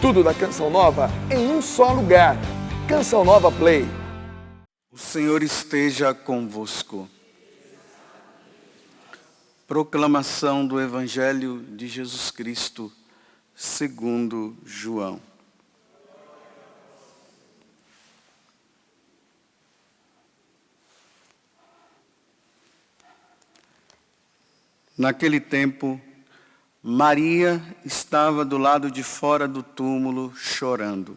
Tudo da Canção Nova em um só lugar. Canção Nova Play. O Senhor esteja convosco. Proclamação do Evangelho de Jesus Cristo, segundo João. Naquele tempo, Maria estava do lado de fora do túmulo chorando.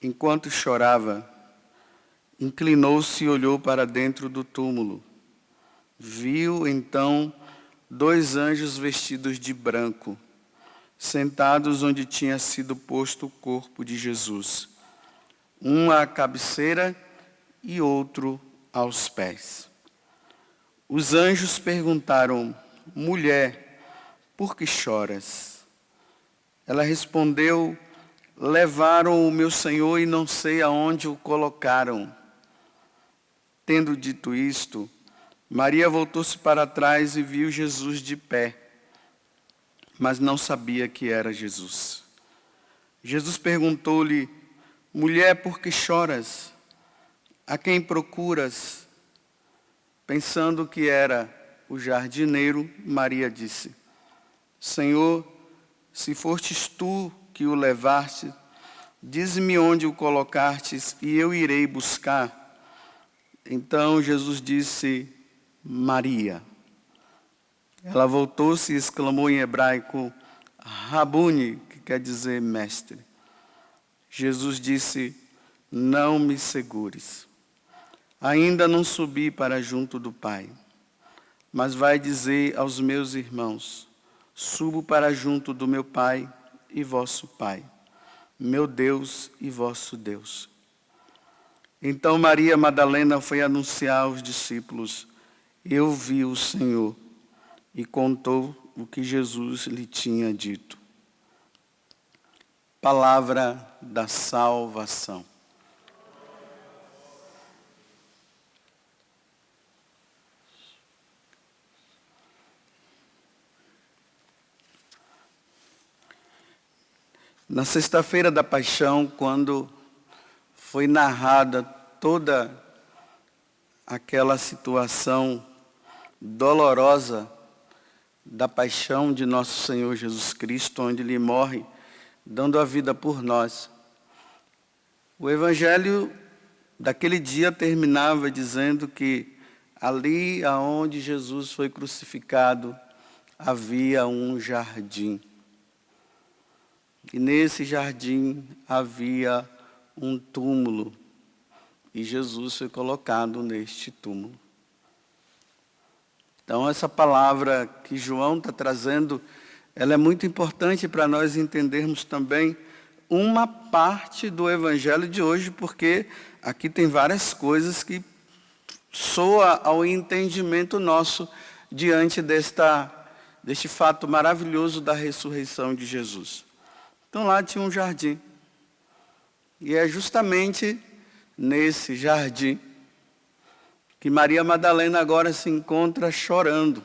Enquanto chorava, inclinou-se e olhou para dentro do túmulo. Viu então 2 anjos vestidos de branco, sentados onde tinha sido posto o corpo de Jesus, um à cabeceira e outro aos pés. Os anjos perguntaram: mulher, por que choras? Ela respondeu: levaram o meu Senhor e não sei aonde o colocaram. Tendo dito isto, Maria voltou-se para trás e viu Jesus de pé, mas não sabia que era Jesus. Jesus perguntou-lhe: mulher, por que choras? A quem procuras? Pensando que era o jardineiro, Maria disse: Senhor, se fostes tu que o levaste, dize-me onde o colocastes e eu irei buscar. Então Jesus disse: Maria. Ela voltou-se e exclamou em hebraico: Rabuni, que quer dizer mestre. Jesus disse: não me segures. Ainda não subi para junto do Pai, mas vai dizer aos meus irmãos: subo para junto do meu Pai e vosso Pai, meu Deus e vosso Deus. Então Maria Madalena foi anunciar aos discípulos: eu vi o Senhor, e contou o que Jesus lhe tinha dito. Palavra da salvação. Na sexta-feira da Paixão, quando foi narrada toda aquela situação dolorosa da paixão de nosso Senhor Jesus Cristo, onde Ele morre, dando a vida por nós. O Evangelho daquele dia terminava dizendo que ali aonde Jesus foi crucificado, havia um jardim. E nesse jardim havia um túmulo. E Jesus foi colocado neste túmulo. Então essa palavra que João está trazendo, ela é muito importante para nós entendermos também uma parte do Evangelho de hoje, porque aqui tem várias coisas que soa ao entendimento nosso diante deste fato maravilhoso da ressurreição de Jesus. Então lá tinha um jardim. E é justamente nesse jardim que Maria Madalena agora se encontra chorando.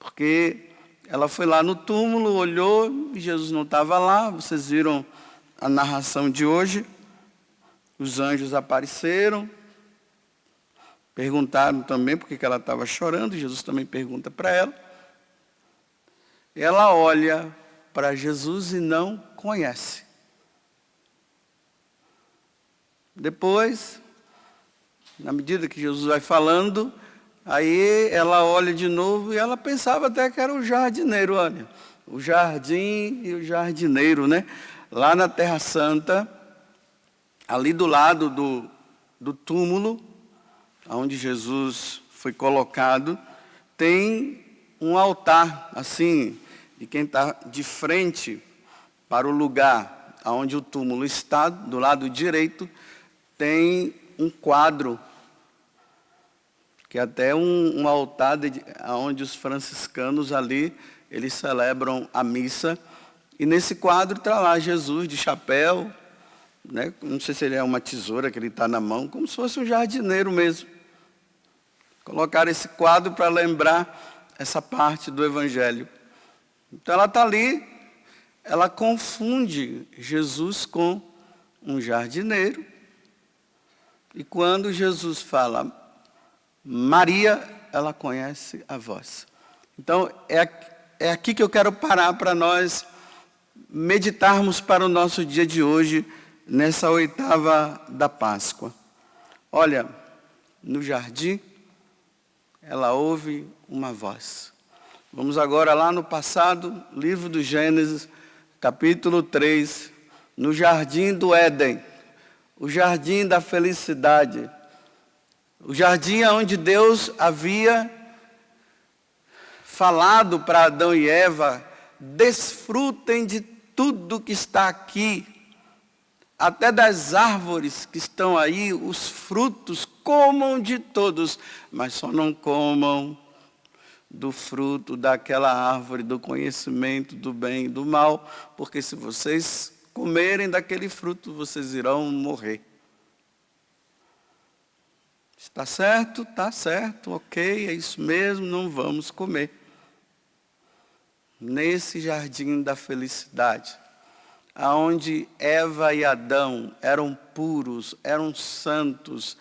Porque ela foi lá no túmulo, olhou e Jesus não estava lá. Vocês viram a narração de hoje. Os anjos apareceram. Perguntaram também por que ela estava chorando. Jesus também pergunta para ela. Ela olha para Jesus e não conhece. Depois, na medida que Jesus vai falando, aí ela olha de novo e ela pensava até que era o jardineiro, olha. O jardim e o jardineiro, né? Lá na Terra Santa, ali do lado do túmulo, onde Jesus foi colocado, tem um altar, assim, de quem está de frente para o lugar onde o túmulo está, do lado direito, tem um quadro, que é até um altar onde os franciscanos ali, eles celebram a missa. E nesse quadro está lá Jesus de chapéu, né? Não sei se ele é uma tesoura que ele está na mão, como se fosse um jardineiro mesmo. Colocaram esse quadro para lembrar essa parte do Evangelho. Então ela está ali, ela confunde Jesus com um jardineiro. E quando Jesus fala Maria, ela conhece a voz. Então, é aqui que eu quero parar para nós meditarmos para o nosso dia de hoje, nessa oitava da Páscoa. Olha, no jardim, ela ouve uma voz. Vamos agora lá no passado, livro do Gênesis, capítulo 3, no jardim do Éden, o jardim da felicidade, o jardim onde Deus havia falado para Adão e Eva: desfrutem de tudo que está aqui, até das árvores que estão aí, os frutos, comam de todos, mas só não comam do fruto daquela árvore do conhecimento do bem e do mal, porque se vocês comerem daquele fruto, vocês irão morrer. Está certo? Está certo, ok, é isso mesmo, não vamos comer. Nesse jardim da felicidade, aonde Eva e Adão eram puros, eram santos,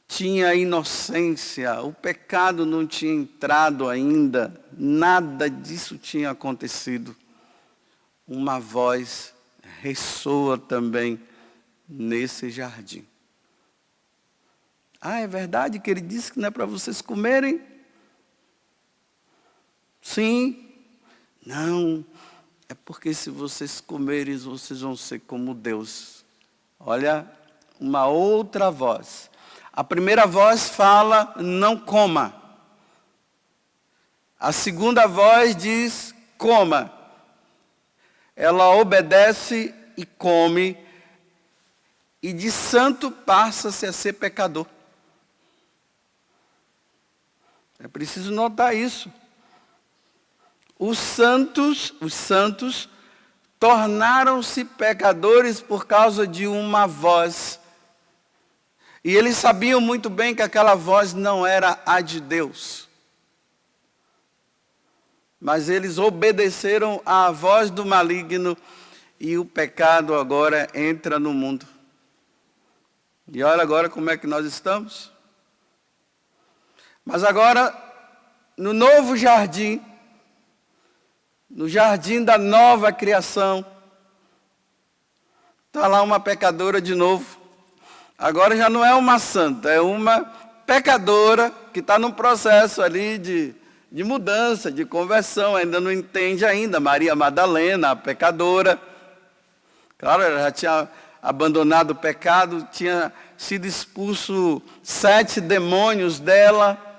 tinha inocência, o pecado não tinha entrado ainda, nada disso tinha acontecido. Uma voz ressoa também nesse jardim. Ah, é verdade que ele disse que não é para vocês comerem? Sim. Não, é porque se vocês comerem, vocês vão ser como Deus. Olha, uma outra voz. A primeira voz fala, não coma. A segunda voz diz, coma. Ela obedece e come, e de santo passa-se a ser pecador. É preciso notar isso. Os santos tornaram-se pecadores por causa de uma voz. E eles sabiam muito bem que aquela voz não era a de Deus. Mas eles obedeceram à voz do maligno e o pecado agora entra no mundo. E olha agora como é que nós estamos. Mas agora, no novo jardim, no jardim da nova criação, está lá uma pecadora de novo. Agora já não é uma santa, é uma pecadora que está num processo ali de mudança, de conversão, ainda não entende ainda. Maria Madalena, a pecadora. Claro, ela já tinha abandonado o pecado, tinha sido expulso 7 demônios dela.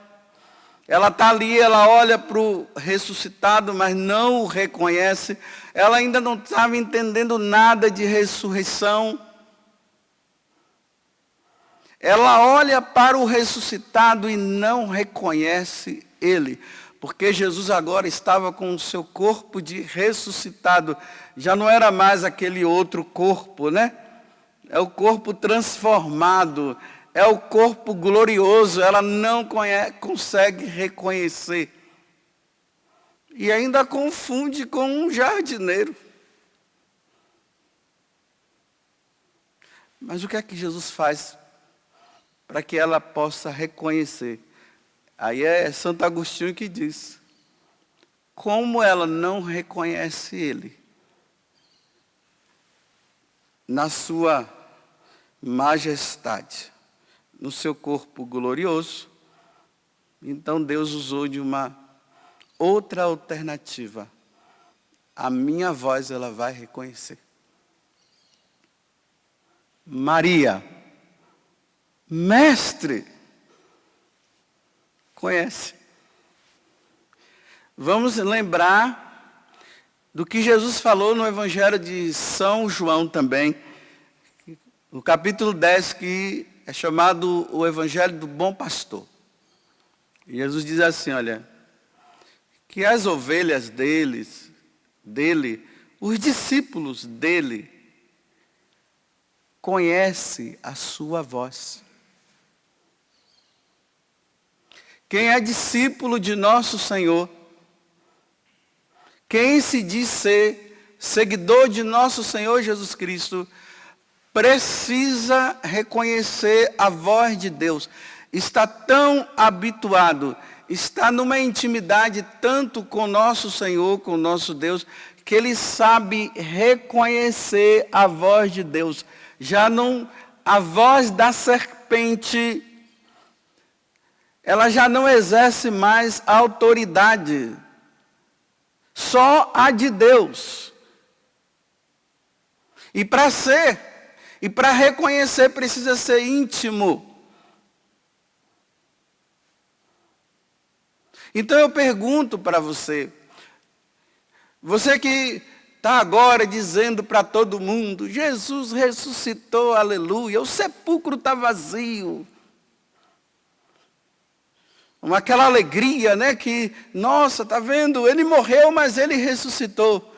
Ela está ali, ela olha para o ressuscitado, mas não o reconhece. Ela ainda não estava entendendo nada de ressurreição. Ela olha para o ressuscitado e não reconhece ele. Porque Jesus agora estava com o seu corpo de ressuscitado. Já não era mais aquele outro corpo, né? É o corpo transformado. É o corpo glorioso, ela não consegue reconhecer. E ainda confunde com um jardineiro. Mas o que é que Jesus faz para que ela possa reconhecer? Aí é Santo Agostinho que diz: como ela não reconhece ele na sua majestade, no seu corpo glorioso, então Deus usou de uma outra alternativa. A minha voz ela vai reconhecer. Maria, mestre, conhece. Vamos lembrar do que Jesus falou no Evangelho de São João também, no capítulo 10, que é chamado o Evangelho do Bom Pastor. E Jesus diz assim, olha, que as ovelhas dele, os discípulos dele, conhecem a sua voz. Quem é discípulo de nosso Senhor, quem se diz ser seguidor de nosso Senhor Jesus Cristo, precisa reconhecer a voz de Deus. Está tão habituado, está numa intimidade tanto com nosso Senhor, com nosso Deus, que ele sabe reconhecer a voz de Deus. Já não, a voz da serpente, ela já não exerce mais autoridade. Só a de Deus. E para reconhecer precisa ser íntimo. Então eu pergunto para você, você que está agora dizendo para todo mundo, Jesus ressuscitou, aleluia, o sepulcro está vazio. Aquela alegria, né, que, nossa, está vendo, ele morreu, mas ele ressuscitou.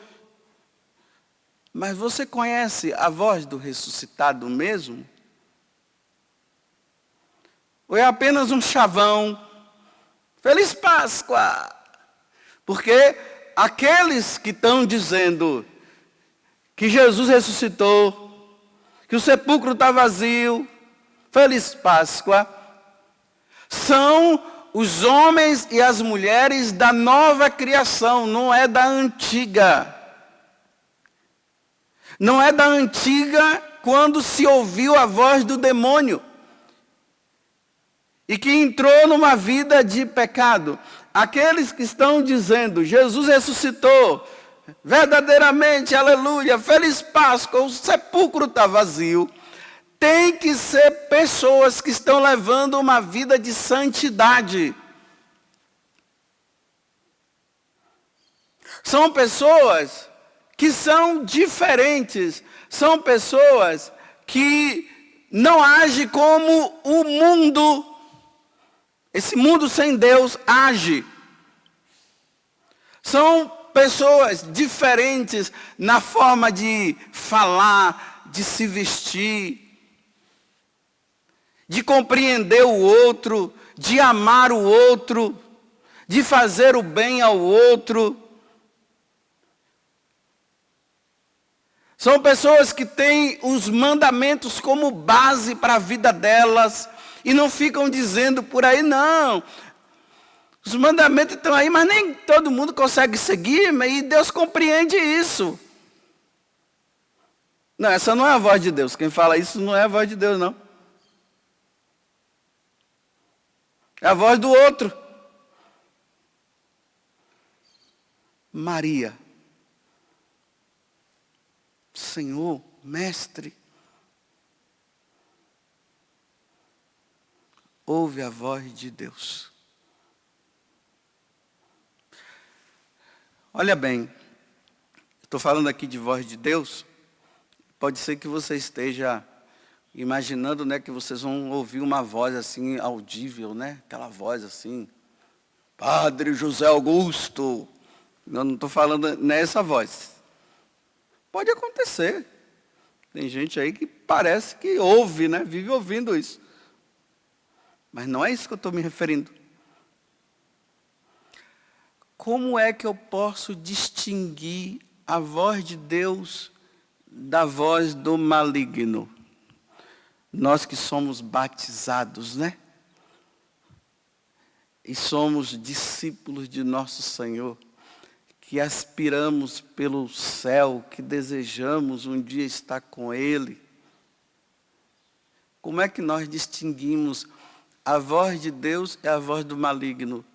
Mas você conhece a voz do ressuscitado mesmo? Ou é apenas um chavão? Feliz Páscoa! Porque aqueles que estão dizendo que Jesus ressuscitou, que o sepulcro está vazio, Feliz Páscoa, são os homens e as mulheres da nova criação, não é da antiga. Não é da antiga quando se ouviu a voz do demônio e que entrou numa vida de pecado. Aqueles que estão dizendo, Jesus ressuscitou, verdadeiramente, aleluia, Feliz Páscoa, o sepulcro está vazio. Tem que ser pessoas que estão levando uma vida de santidade. São pessoas que são diferentes. São pessoas que não agem como o mundo, esse mundo sem Deus, age. São pessoas diferentes na forma de falar, de se vestir, de compreender o outro, de amar o outro, de fazer o bem ao outro. São pessoas que têm os mandamentos como base para a vida delas e não ficam dizendo por aí, não. Os mandamentos estão aí, mas nem todo mundo consegue seguir, e Deus compreende isso. Não, essa não é a voz de Deus. Quem fala isso não é a voz de Deus, não. É a voz do outro. Maria. Senhor, mestre. Ouve a voz de Deus. Olha bem, estou falando aqui de voz de Deus. Pode ser que você esteja imaginando, né, que vocês vão ouvir uma voz assim audível, né? Aquela voz assim, Padre José Augusto. Eu não estou falando nessa voz. Pode acontecer. Tem gente aí que parece que ouve, né? Vive ouvindo isso. Mas não é isso que eu estou me referindo. Como é que eu posso distinguir a voz de Deus da voz do maligno? Nós que somos batizados, né? E somos discípulos de nosso Senhor, que aspiramos pelo céu, que desejamos um dia estar com Ele. Como é que nós distinguimos a voz de Deus e a voz do maligno?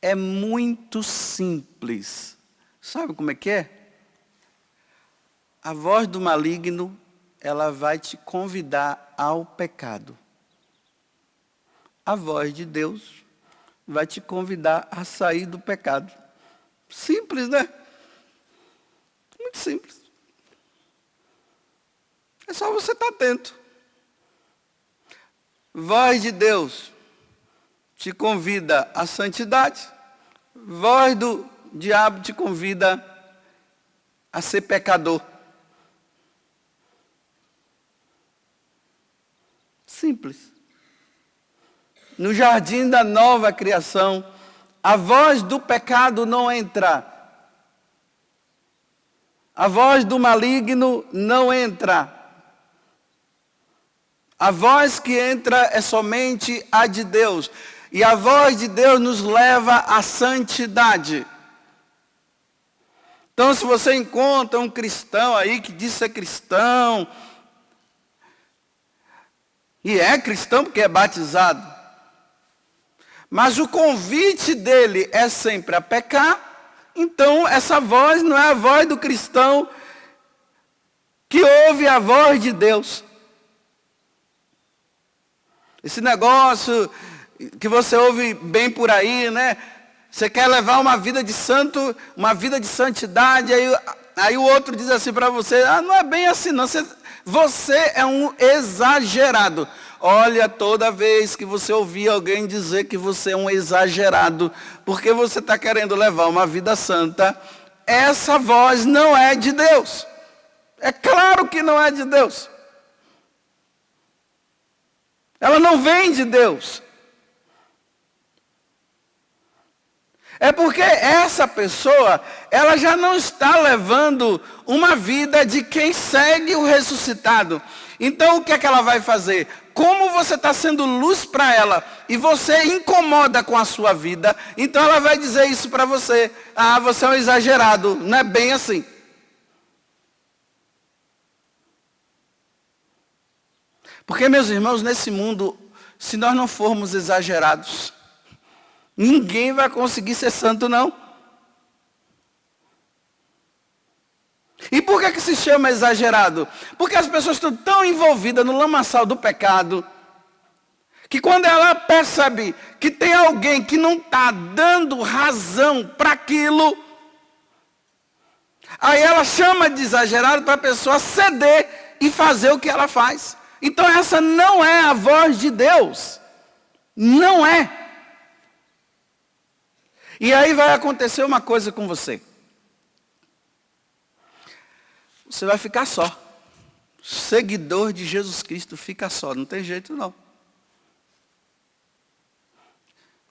É muito simples. Sabe como é que é? A voz do maligno, ela vai te convidar ao pecado. A voz de Deus vai te convidar a sair do pecado. Simples, né? Muito simples. É só você estar atento. Voz de Deus te convida à santidade. Voz do diabo te convida a ser pecador. Simples. No jardim da nova criação, a voz do pecado não entra. A voz do maligno não entra. A voz que entra é somente a de Deus. E a voz de Deus nos leva à santidade. Então, se você encontra um cristão aí que diz ser cristão, e é cristão porque é batizado, mas o convite dele é sempre a pecar, então essa voz não é a voz do cristão que ouve a voz de Deus. Esse negócio que você ouve bem por aí, né? Você quer levar uma vida de santo, uma vida de santidade, aí o outro diz assim para você, não é bem assim não, você é um exagerado. Olha, toda vez que você ouvir alguém dizer que você é um exagerado, porque você está querendo levar uma vida santa, essa voz não é de Deus. É claro que não é de Deus. Ela não vem de Deus. É porque essa pessoa, ela já não está levando uma vida de quem segue o ressuscitado. Então o que é que ela vai fazer? Como você está sendo luz para ela e você incomoda com a sua vida, então ela vai dizer isso para você. Você é um exagerado, não é bem assim. Porque, meus irmãos, nesse mundo, se nós não formos exagerados, ninguém vai conseguir ser santo, não. E por que se chama exagerado? Porque as pessoas estão tão envolvidas no lamaçal do pecado, que quando ela percebe que tem alguém que não está dando razão para aquilo, aí ela chama de exagerado para a pessoa ceder e fazer o que ela faz. Então essa não é a voz de Deus. Não é. E aí vai acontecer uma coisa com você. Você vai ficar só. Seguidor de Jesus Cristo fica só. Não tem jeito não.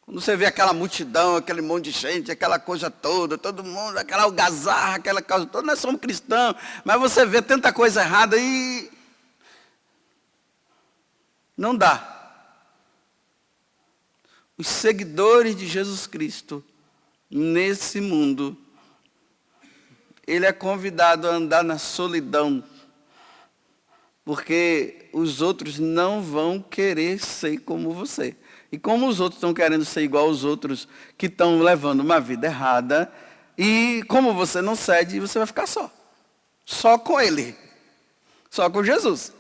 Quando você vê aquela multidão, aquele monte de gente, aquela coisa toda, todo mundo, aquela algazarra, aquela coisa toda, nós somos cristãos, mas você vê tanta coisa errada e não dá. Os seguidores de Jesus Cristo, nesse mundo, ele é convidado a andar na solidão, porque os outros não vão querer ser como você. E como os outros estão querendo ser igual aos outros que estão levando uma vida errada, e como você não cede, você vai ficar só. Só com ele. Só com Jesus.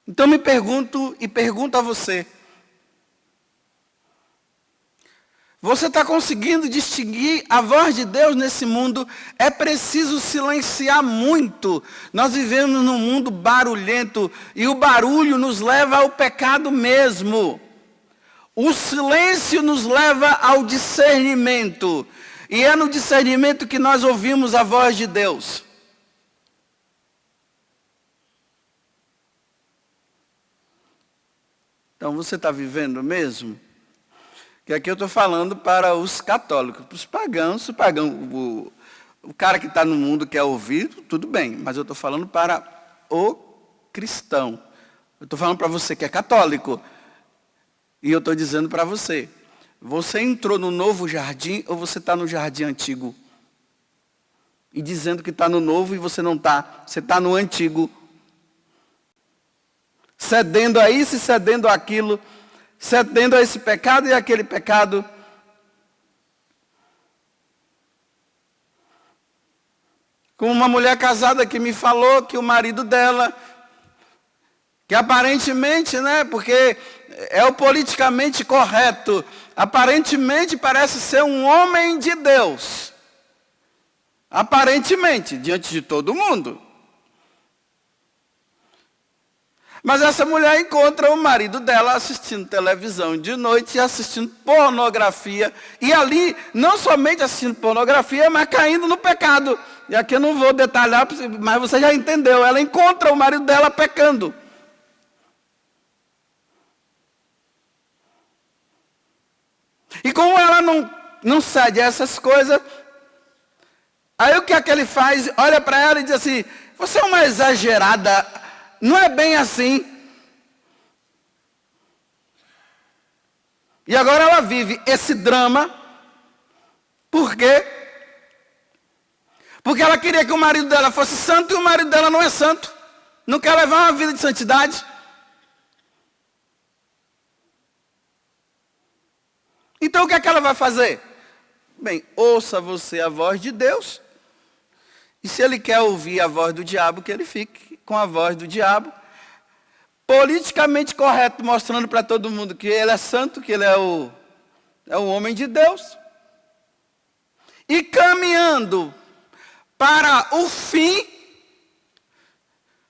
Então me pergunto e pergunto a você. Você está conseguindo distinguir a voz de Deus nesse mundo? É preciso silenciar muito. Nós vivemos num mundo barulhento e o barulho nos leva ao pecado mesmo. O silêncio nos leva ao discernimento. E é no discernimento que nós ouvimos a voz de Deus. Então você está vivendo mesmo? Que aqui eu estou falando para os católicos, para os pagãos, o cara que está no mundo quer ouvir, tudo bem, mas eu estou falando para o cristão. Eu estou falando para você que é católico, e eu estou dizendo para você, você entrou no novo jardim ou você está no jardim antigo? E dizendo que está no novo e você não está, você está no antigo. Cedendo a isso e cedendo àquilo, cedendo a esse pecado e aquele pecado. Como uma mulher casada que me falou que o marido dela, que aparentemente, né, porque é o politicamente correto, aparentemente parece ser um homem de Deus. Aparentemente, diante de todo mundo. Mas essa mulher encontra o marido dela assistindo televisão de noite e assistindo pornografia. E ali, não somente assistindo pornografia, mas caindo no pecado. E aqui eu não vou detalhar, mas você já entendeu. Ela encontra o marido dela pecando. como ela não cede a essas coisas, aí o que é que ele faz? Olha para ela e diz assim, você é uma exagerada, não é bem assim. E agora ela vive esse drama, por quê? Porque ela queria que o marido dela fosse santo e o marido dela não é santo. Não quer levar uma vida de santidade. Então o que é que ela vai fazer? Bem, ouça você a voz de Deus. E se ele quer ouvir a voz do diabo, que ele fique com a voz do diabo. Politicamente correto, mostrando para todo mundo que ele é santo, que ele é o homem de Deus. E caminhando para o fim,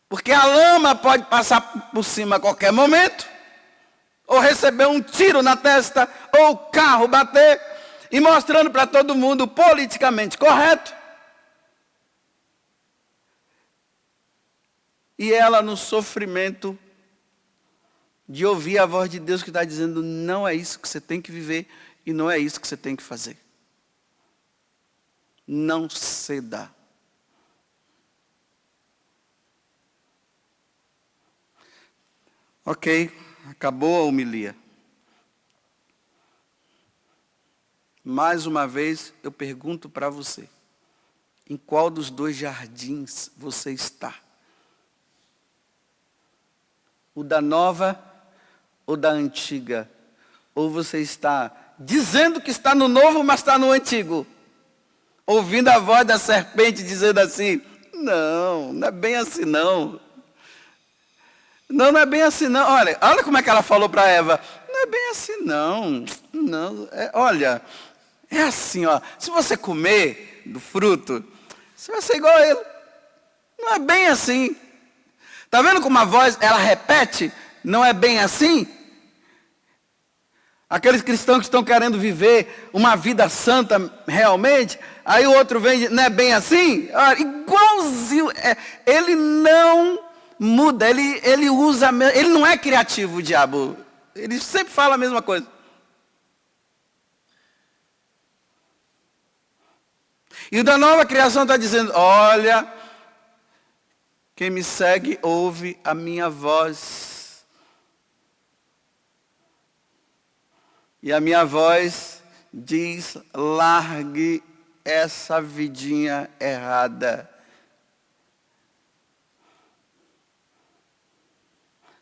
porque a lama pode passar por cima a qualquer momento, ou receber um tiro na testa, ou o carro bater, e mostrando para todo mundo politicamente correto. E ela no sofrimento de ouvir a voz de Deus que está dizendo, não é isso que você tem que viver, e não é isso que você tem que fazer. Não ceda. Ok, acabou a homilia. Mais uma vez eu pergunto para você, em qual dos dois jardins você está? O da nova ou da antiga? Ou você está dizendo que está no novo, mas está no antigo? Ouvindo a voz da serpente dizendo assim, não é bem assim não. Não é bem assim não. Olha como é que ela falou para Eva. Não é bem assim não. Olha, é assim, ó. Se você comer do fruto, você vai ser igual a ele. Não é bem assim. Está vendo como a voz, ela repete? Não é bem assim? Aqueles cristãos que estão querendo viver uma vida santa realmente, aí o outro vem, não é bem assim? Olha, igualzinho. Ele não muda, ele usa, ele não é criativo, o diabo. Ele sempre fala a mesma coisa. E o da nova criação está dizendo, olha, quem me segue ouve a minha voz. E a minha voz diz, largue essa vidinha errada.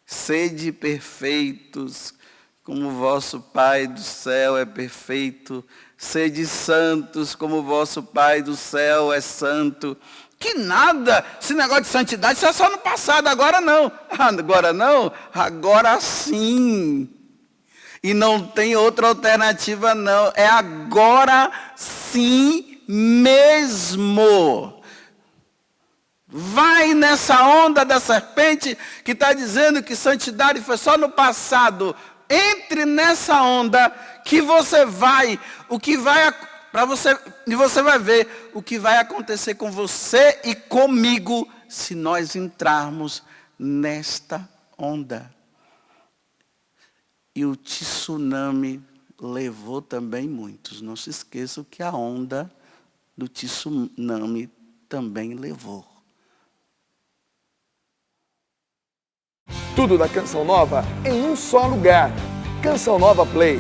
Sede perfeitos, como vosso Pai do céu é perfeito. Sede santos, como vosso Pai do céu é santo. Que nada, esse negócio de santidade, isso é só no passado, agora não. Agora não, agora sim. E não tem outra alternativa não, é agora sim mesmo. Vai nessa onda da serpente que está dizendo que santidade foi só no passado. Entre nessa onda que você vai, e você vai ver o que vai acontecer com você e comigo se nós entrarmos nesta onda. E o tsunami levou também muitos. Não se esqueçam que a onda do tsunami também levou. Tudo da Canção Nova em um só lugar. Canção Nova Play.